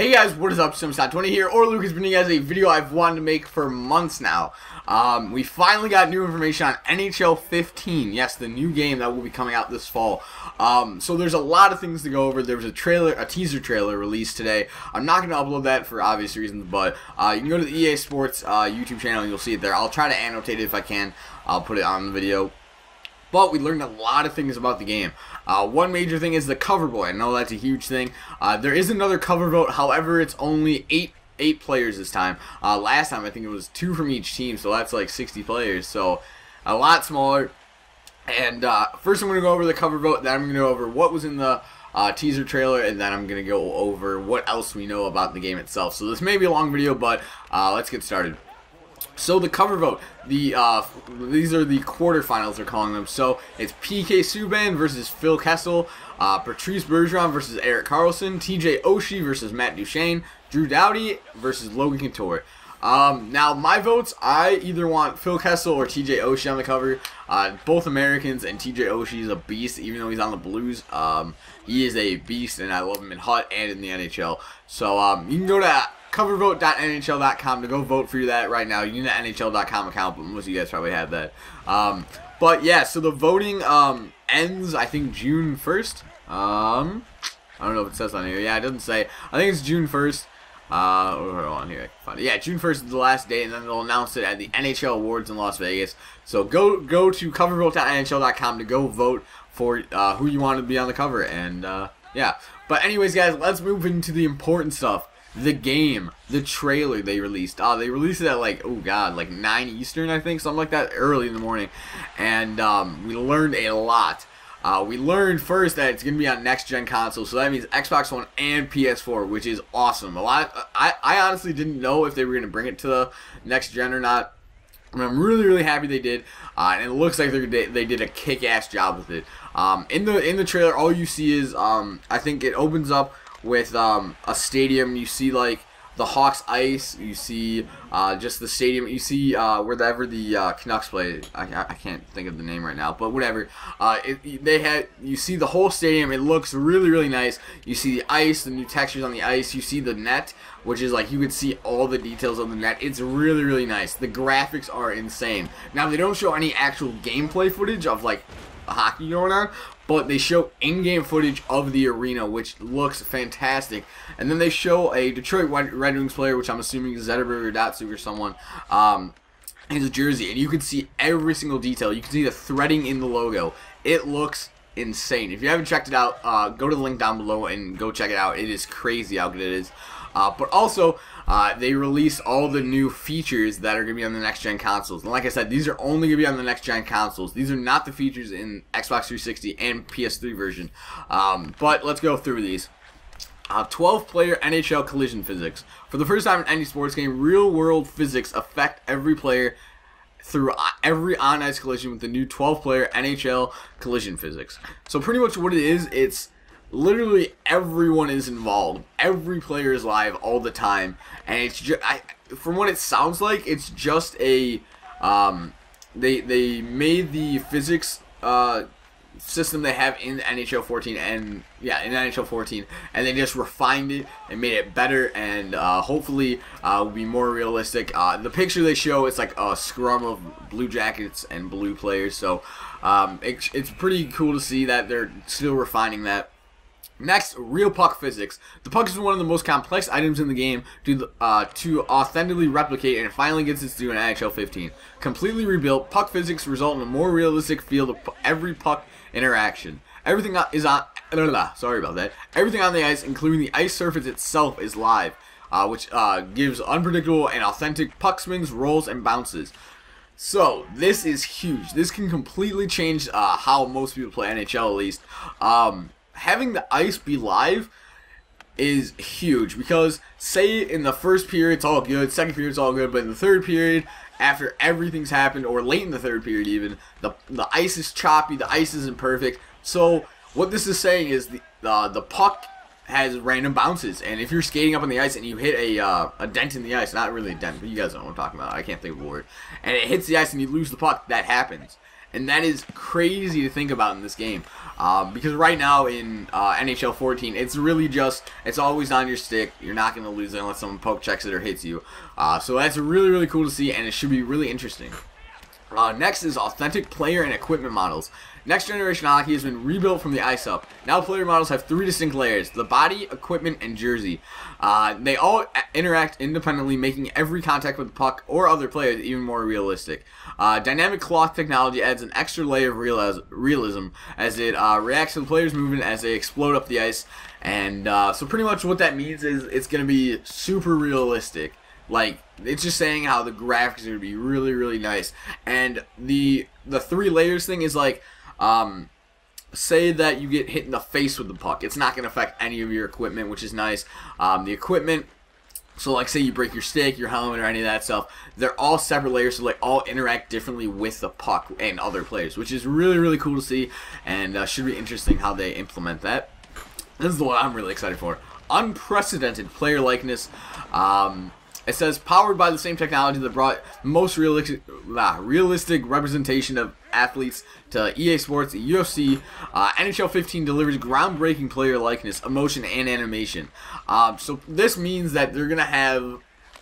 Hey guys, what is up? Simstat20 here, or Luke has been you guys a video I've wanted to make for months now. We finally got new information on NHL 15. Yes, the new game that will be coming out this fall. So there's a lot of things to go over. There was a teaser trailer released today. I'm not going to upload that for obvious reasons, but you can go to the EA Sports YouTube channel and you'll see it there. I'll try to annotate it if I can. I'll put it on the video. But we learned a lot of things about the game. One major thing is the cover vote. I know that's a huge thing. There is another cover vote. However, it's only eight players this time. Last time I think it was 2 from each team, so that's like 60 players. So a lot smaller. And first I'm going to go over the cover vote. Then I'm going to go over what was in the teaser trailer, and then I'm going to go over what else we know about the game itself. So this may be a long video, but let's get started. So the cover vote, these are the quarterfinals they're calling them. So it's PK Subban versus Phil Kessel, Patrice Bergeron versus Erik Karlsson, TJ Oshie versus Matt Duchene, Drew Doughty versus Logan Couture. Now my votes, I either want Phil Kessel or TJ Oshie on the cover. Both Americans, and TJ Oshie is a beast, even though he's on the Blues. He is a beast, and I love him in HUT and in the NHL. So you can go to covervote.nhl.com to go vote for that right now. You need an NHL.com account, but most of you guys probably have that. But yeah, so the voting ends, I think, June 1st. I don't know if it says on here. Yeah, it doesn't say. I think it's June 1st. Hold on here. I can find it. Yeah, June 1st is the last day, and then they'll announce it at the NHL Awards in Las Vegas. So go to covervote.nhl.com to go vote for who you want to be on the cover. And yeah. But anyways, guys, let's move into the important stuff. The game, the trailer they released. They released it at like, oh god, like 9 Eastern, I think, something like that, early in the morning. And we learned a lot. We learned first that it's going to be on next-gen consoles, so that means Xbox One and PS4, which is awesome. I honestly didn't know if they were going to bring it to the next-gen or not. I'm really, really happy they did, and it looks like they did a kick-ass job with it. In the trailer, all you see is, I think it opens up with a stadium. You see like the Hawks ice, you see just the stadium, you see wherever the Canucks play. I can't think of the name right now, but whatever. You see the whole stadium. It looks really, really nice. You see the ice, the new textures on the ice. You see the net, which is like you could see all the details of the net. It's really, really nice. The graphics are insane. Now they don't show any actual gameplay footage of like hockey going on, but they show in-game footage of the arena, which looks fantastic. And then they show a Detroit Red Wings player, which I'm assuming is Zetterberg or Datsuk or someone, his jersey, and you can see every single detail. You can see the threading in the logo. It looks insane. If you haven't checked it out, go to the link down below and go check it out. It is crazy how good it is. But also, they released all the new features that are going to be on the next-gen consoles. And like I said, these are only going to be on the next-gen consoles. These are not the features in Xbox 360 and PS3 version. But let's go through these. 12-player NHL collision physics. For the first time in any sports game, real-world physics affect every player through every on-ice collision with the new 12-player NHL collision physics. So pretty much what it is, it's literally everyone is involved. Every player is live all the time, and it's just, from what it sounds like, it's just a they made the physics system they have in NHL 14 and in NHL 14, and they just refined it and made it better, and hopefully will be more realistic. The picture they show, it's like a scrum of Blue Jackets and blue players, so it's pretty cool to see that they're still refining that. Next, real puck physics. The puck is one of the most complex items in the game to authentically replicate, and it finally gets its due in NHL 15. Completely rebuilt, puck physics result in a more realistic feel to every puck interaction. Everything sorry about that. Everything on the ice, including the ice surface itself, is live, which gives unpredictable and authentic puck swings, rolls, and bounces. So this is huge. This can completely change how most people play NHL, at least. Having the ice be live is huge, because say in the first period it's all good, second period it's all good, but in the third period, after everything's happened, or late in the third period even, the ice is choppy, the ice isn't perfect. So what this is saying is the puck has random bounces, and if you're skating up on the ice and you hit a dent in the ice, not really a dent, but you guys know what I'm talking about, I can't think of a word, and it hits the ice and you lose the puck, that happens. And that is crazy to think about in this game. Because right now in NHL 14, it's really just, it's always on your stick. You're not going to lose it unless someone poke checks it or hits you. So that's really, really cool to see, and it should be really interesting. Next is authentic player and equipment models. Next generation hockey has been rebuilt from the ice up. Now player models have 3 distinct layers: the body, equipment, and jersey. They all interact independently, making every contact with the puck or other players even more realistic. Dynamic cloth technology adds an extra layer of realism as it reacts to the player's movement as they explode up the ice. And so pretty much what that means is it's going to be super realistic. Like, it's just saying how the graphics are going to be really, really nice. And the 3 layers thing is like, say that you get hit in the face with the puck. It's not going to affect any of your equipment, which is nice. The equipment, so like say you break your stick, your helmet, or any of that stuff, they're all separate layers, so they all interact differently with the puck and other players, which is really, really cool to see, and should be interesting how they implement that. This is the one I'm really excited for. Unprecedented player likeness. It says, powered by the same technology that brought most realistic representation of athletes to EA Sports, UFC, NHL 15 delivers groundbreaking player likeness, emotion, and animation. So this means that they're going to have,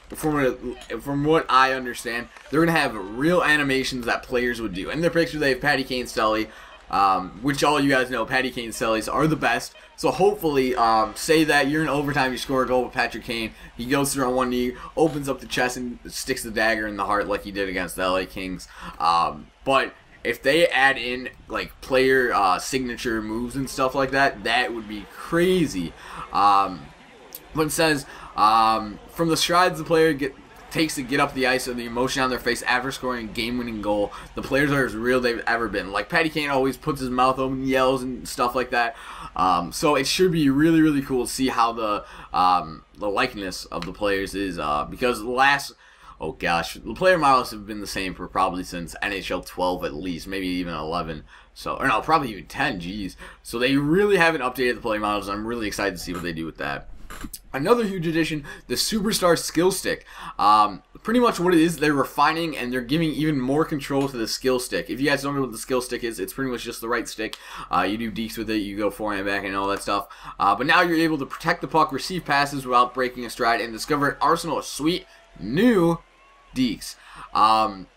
from what I understand, they're going to have real animations that players would do. In their picture, they have Patty Kane, Sully, which all you guys know, Patty Kane and Sullies are the best. So hopefully, say that you're in overtime, you score a goal with Patrick Kane, he goes through on one knee, opens up the chest, and sticks the dagger in the heart like he did against the LA Kings. But if they add in like player signature moves and stuff like that, that would be crazy. But it says, from the strides the player takes to get up the ice and the emotion on their face after scoring a game-winning goal, the players are as real they've ever been. Like, Patty Kane always puts his mouth open, yells, and stuff like that. So it should be really, really cool to see how the likeness of the players is, because oh gosh, the player models have been the same for probably since NHL 12 at least, maybe even 11. So, or no, probably even 10, geez. So they really haven't updated the player models, and I'm really excited to see what they do with that. Another huge addition, the Superstar Skill Stick. Pretty much what it is, they're refining and they're giving even more control to the skill stick. If you guys don't know what the skill stick is, it's pretty much just the right stick. You do dekes with it, you go forehand, backhand, and all that stuff. But now you're able to protect the puck, receive passes without breaking a stride, and discover an arsenal of sweet new dekes. And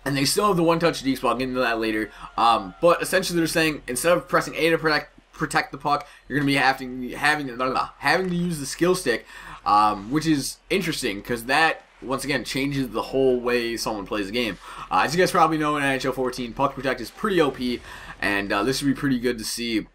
they still have the one-touch dekes, but I'll get into that later. But essentially they're saying, instead of pressing A to protect the puck, you're going to be having to use the skill stick, which is interesting because that, once again, changes the whole way someone plays the game. As you guys probably know, in NHL 14, puck protect is pretty OP, and this should be pretty good to see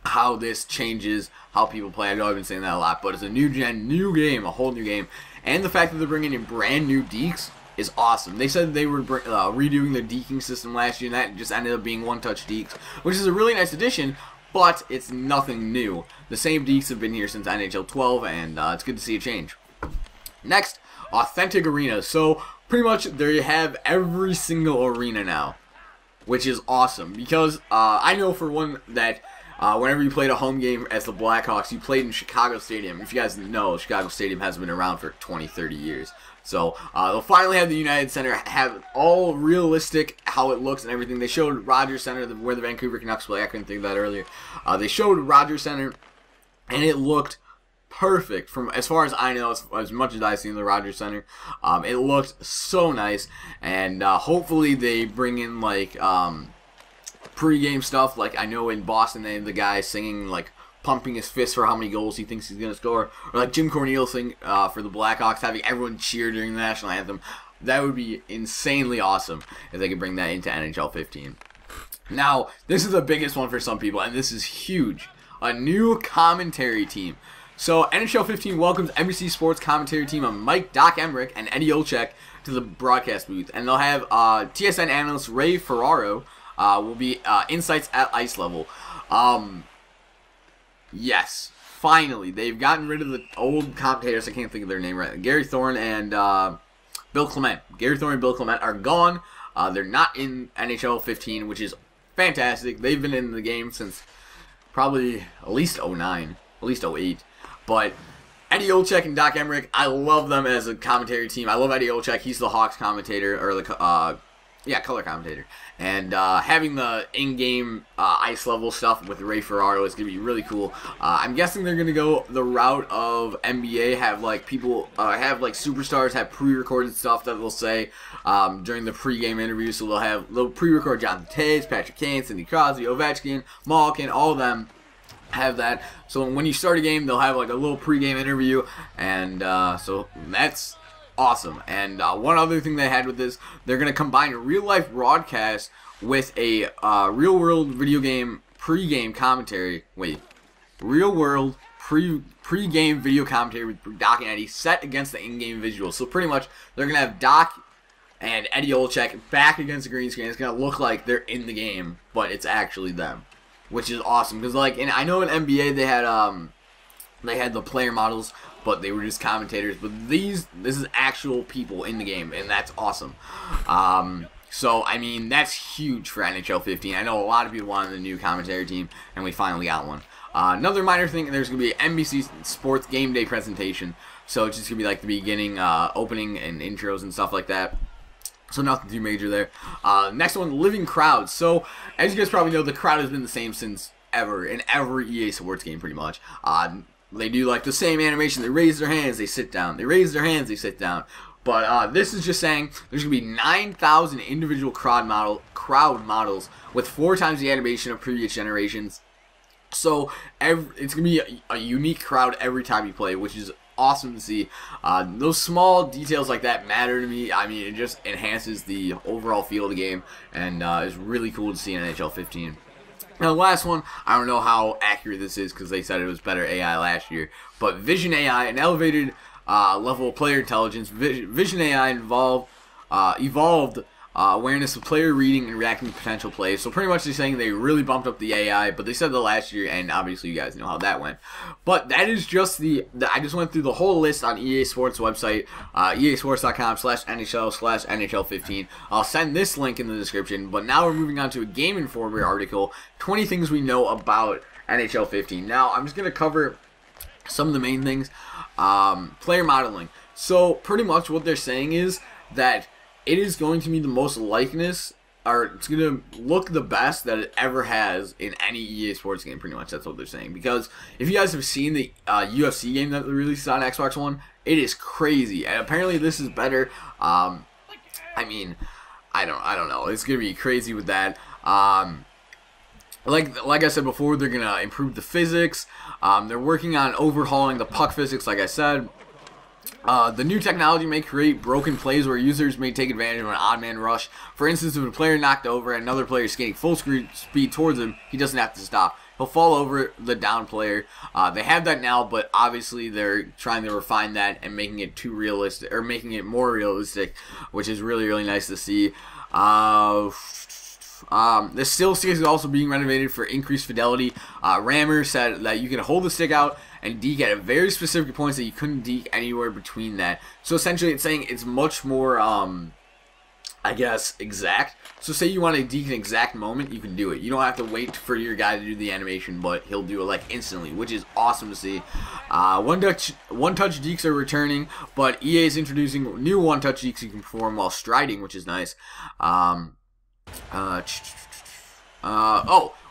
how this changes how people play. I know I've been saying that a lot, but it's a new game, a whole new game, and the fact that they're bringing in brand new dekes is awesome. They said they were redoing their deking system last year, and that just ended up being one-touch dekes, which is a really nice addition. But it's nothing new. The same dekes have been here since NHL 12, and it's good to see a change. Next, authentic arenas. So pretty much they have every single arena now, which is awesome. Because I know for one that whenever you played a home game as the Blackhawks, you played in Chicago Stadium. If you guys know, Chicago Stadium has been around for 20, 30 years. So they'll finally have the United Center have all realistic how it looks and everything. They showed Rogers Center where the Vancouver Canucks play. I couldn't think of that earlier. They showed Rogers Center, and it looked perfect from as far as I know, as much as I've seen the Rogers Center. It looked so nice, and hopefully they bring in like pre-game stuff. Like I know in Boston they have the guy singing like pumping his fist for how many goals he thinks he's going to score. Or like Jim Cornell thing for the Blackhawks, having everyone cheer during the national anthem. That would be insanely awesome if they could bring that into NHL 15. Now, this is the biggest one for some people, and this is huge. A new commentary team. So, NHL 15 welcomes NBC Sports commentary team of Mike Doc Emmerich and Eddie Olczyk to the broadcast booth. And they'll have TSN analyst Ray Ferraro will be insights at ice level. Yes, finally, they've gotten rid of the old commentators. I can't think of their name right. Gary Thorne and Bill Clement. Gary Thorne and Bill Clement are gone. They're not in NHL 15, which is fantastic. They've been in the game since probably at least 09, at least 08. But Eddie Olczyk and Doc Emmerich, I love them as a commentary team. I love Eddie Olczyk. He's the Hawks commentator, or the Yeah, color commentator. And having the in-game ice level stuff with Ray Ferraro is going to be really cool. I'm guessing they're going to go the route of NBA, have like people, have like superstars have pre-recorded stuff that they'll say during the pre-game interview. So they'll pre-record Jonathan Toews, Patrick Kane, Sidney Crosby, Ovechkin, Malkin, all of them have that. So when you start a game, they'll have like a little pre-game interview, and so that's awesome. And one other thing they had with this, they're going to combine a real-life broadcast with a real-world video game pre-game commentary. Wait, real-world pre-game video commentary with Doc and Eddie set against the in-game visuals. So pretty much, they're going to have Doc and Eddie Olczyk back against the green screen. It's going to look like they're in the game, but it's actually them, which is awesome. Because like, I know in NBA they had the player models, but they were just commentators. But this is actual people in the game, and that's awesome. So I mean, that's huge for NHL 15. I know a lot of people wanted a new commentary team, and we finally got one. Another minor thing, there's going to be an NBC Sports Game Day presentation. So it's just going to be like the beginning, opening, and intros and stuff like that. So nothing too major there. Next one, living crowds. So as you guys probably know, the crowd has been the same since ever in every EA Sports game, pretty much. They do like the same animation. They raise their hands, they sit down. They raise their hands, they sit down. But this is just saying there's going to be 9,000 individual crowd models with 4 times the animation of previous generations. So it's going to be a unique crowd every time you play, which is awesome to see. Those small details like that matter to me. I mean, it just enhances the overall feel of the game, and it's really cool to see in NHL 15. Now, the last one, I don't know how accurate this is because they said it was better AI last year, but Vision AI, an elevated level of player intelligence. Vision AI evolved awareness of player reading and reacting to potential plays. So pretty much they're saying they really bumped up the AI, but they said that last year, and obviously you guys know how that went. But that is just I just went through the whole list on EA Sports website, easports.com/NHL15. I'll send this link in the description, but now we're moving on to a Game Informer article, 20 things we know about NHL 15. Now, I'm just going to cover some of the main things. Player modeling. So pretty much what they're saying is that it is going to be the most likeness, or it's going to look the best that it ever has in any EA Sports game, pretty much. That's what they're saying. Because if you guys have seen the UFC game that they released on Xbox One, it is crazy. And apparently this is better. I mean, I don't know. It's going to be crazy with that. Like I said before, they're going to improve the physics. They're working on overhauling the puck physics, like I said. The new technology may create broken plays where users may take advantage of an odd man rush. For instance, if a player knocked over and another player is skating full speed towards him, he doesn't have to stop. He'll fall over the down player. They have that now, but obviously they're trying to refine that and making it too realistic, or making it more realistic, which is really, really nice to see. The still stick is also being renovated for increased fidelity. Rammer said that you can hold the stick out and deke at very specific points that you couldn't deke anywhere between that. So essentially it's saying it's much more, I guess, exact. So say you want to deke an exact moment, you can do it. You don't have to wait for your guy to do the animation, but he'll do it like instantly, which is awesome to see. One-touch dekes are returning, but EA is introducing new one-touch dekes you can perform while striding, which is nice.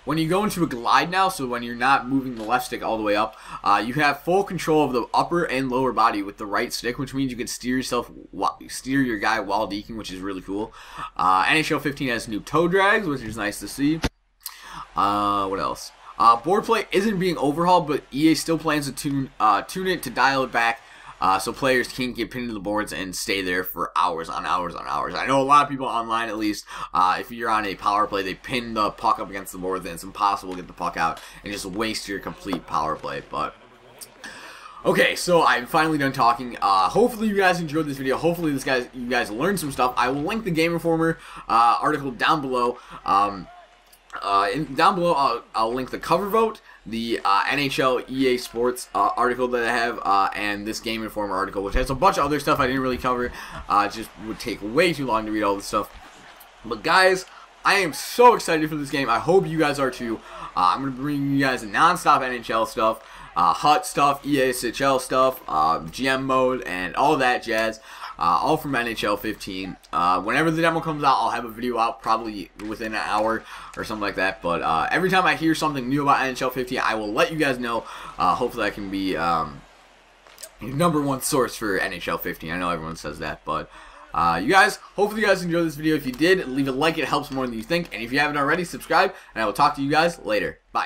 When you go into a glide now, so when you're not moving the left stick all the way up, you have full control of the upper and lower body with the right stick, which means you can steer your guy while deking, which is really cool. NHL 15 has new toe drags, which is nice to see. What else? Board play isn't being overhauled, but EA still plans to tune it to dial it back. So players can't get pinned to the boards and stay there for hours on hours on hours. I know a lot of people online, at least, if you're on a power play, they pin the puck up against the board, then it's impossible to get the puck out and just waste your complete power play. But okay, so I'm finally done talking. Hopefully you guys enjoyed this video. Hopefully you guys learned some stuff. I will link the Game Informer article down below. Down below, I'll link the cover vote, the NHL EA Sports article that I have, and this Game Informer article, which has a bunch of other stuff I didn't really cover. It just would take way too long to read all this stuff. But guys, I am so excited for this game. I hope you guys are too. I'm going to bring you guys non-stop NHL stuff. HUT stuff, EASHL stuff, GM mode, and all that jazz. All from NHL 15. Whenever the demo comes out, I'll have a video out probably within an hour or something like that. But every time I hear something new about NHL 15, I will let you guys know. Hopefully I can be your #1 source for NHL 15. I know everyone says that, but you guys, hopefully you guys enjoyed this video. If you did, leave a like. It helps more than you think. And if you haven't already, subscribe. And I will talk to you guys later. Bye.